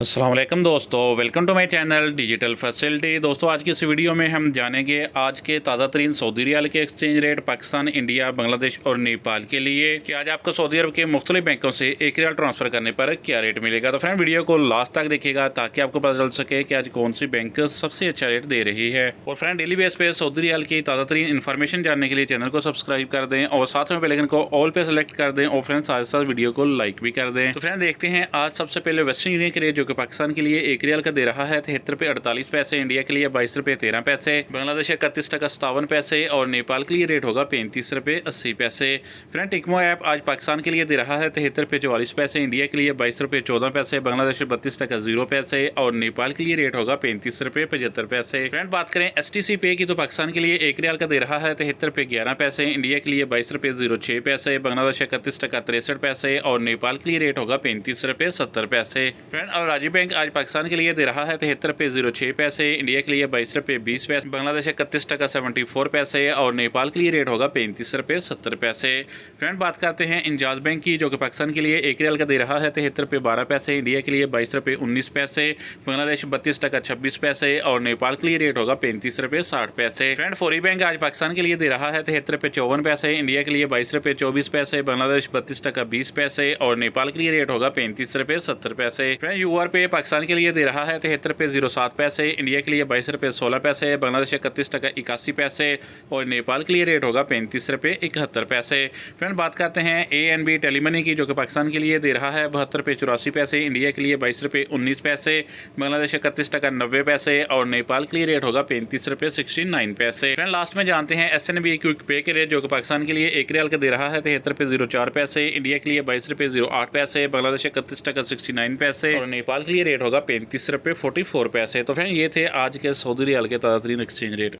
अस्सलाम वालेकुम दोस्तों, welcome to my channel digital facility. दोस्तों आज की इस वीडियो में हम जानेंगे आज के ताज़ा तरीन सऊदी रियाल के exchange rate Pakistan, India, Bangladesh और नेपाल के लिए कि आज आपको सऊदी अरब के मुख्तलिफ बैंकों से एक रियाल ट्रांसफ़र करने पर क्या रेट मिलेगा। तो फ्रेंड वीडियो को लास्ट तक देखिएगा ताकि आपको पता चल सके कि आज कौन सी बैंक सबसे अच्छा रेट दे रही है। और फ्रेंड डेली बेस पे सऊदी रियाल की ताज़ा तरीन इन्फॉर्मेशन जानने के लिए चैनल को सब्सक्राइब कर दें और साथ में बेल आइकन को ऑल पे सेलेक्ट कर दें और फ्रेंड साथ साथ वीडियो को लाइक भी कर दें। तो फ्रेंड देखते हैं आज सबसे पहले वेस्टर्न यूनियन के रेट जो कि पाकिस्तान के लिए एक रियाल का दे रहा है 73 रुपये 48 पैसे, इंडिया के लिए 22 रुपये 13 पैसे, बांग्लादेश 31 टका 57 पैसे और नेपाल के लिए रेट होगा 35 रुपये 80 पैसे। फ्रेंड टिकमो ऐप आज पाकिस्तान के लिए दे रहा है 73 रुपये 44 पैसे, इंडिया के लिए 22 रुपये 14 पैसे, बांग्लादेश 32 टका 0 पैसे और नेपाल के लिए रेट होगा 35 रुपये 75 पैसे। फ्रेंड बात करें STC पे की तो पाकिस्तान के लिए एक रियाल का दे रहा है 73 रुपये 11 पैसे, इंडिया के लिए 22 रुपये 06 पैसे, बांग्लादेश 31 टका 63 पैसे और नेपाल के लिए रेट होगा 35 रुपये 70 पैसे। फ्रेंड और राज्य बैंक आज पाकिस्तान के लिए दे रहा है 73 रुपये 06 पैसे, इंडिया के लिए 22 रुपये 20 पैसे, बांग्लादेश 31 टका 74 पैसे और नेपाल के लिए रेट होगा 35 रुपये 70 पैसे। फ्रेंड बात करते हैं इंजाज बैंक की जो कि पाकिस्तान के लिए एक रियाल का दे रहा है 73 रुपये 12 पैसे, इंडिया के लिए 22 रुपये 19 पैसे, बांग्लादेश 32 टका 26 पैसे और नेपाल के लिए रेट होगा 35 रुपये 60 पैसे। फ्रेंड फौरी बैंक आज पाकिस्तान के लिए दे रहा है 73 रुपये 54 पैसे, इंडिया के लिए 22 रुपये 24 पैसे, बांग्लादेश 32 टका 20 पैसे और नेपाल के लिए रेट होगा 35 रुपये 70 पैसे। फ्रेंड यूआर पे पाकिस्तान के लिए दे रहा है 73 रुपये 07 पैसे, इंडिया के लिए 22 रुपये 16 पैसे, बांग्लादेश 31 टका 81 पैसे और नेपाल के लिए रेट होगा 35 रुपये 71 पैसे। फ्रेंड बात करते हैं ANB टेलीमनी की जो कि पाकिस्तान के लिए दे रहा है 72 रुपये 84 पैसे, इंडिया के लिए 22 रुपये 19 पैसे, बांग्लादेश 31 टका 90 पैसे और नेपाल के लिए रेट होगा 35 रुपये 69 पैसे। फ्रेंड लास्ट में जानते हैं SNB क्विक पे के रेट जो कि पाकिस्तान के लिए एक रियाल का दे रहा है 73 रुपये 04 पैसे, इंडिया के लिए 22 रुपये 08 पैसे, बांग्लादेश 31 टका 69 पैसे और नेपाल के लिए रेट होगा 35 रुपये 44 पैसे। तो फ्रेंड ये थे आज के सऊदी रियाल के ताज़ा तरीन एक्सचेंज रेट।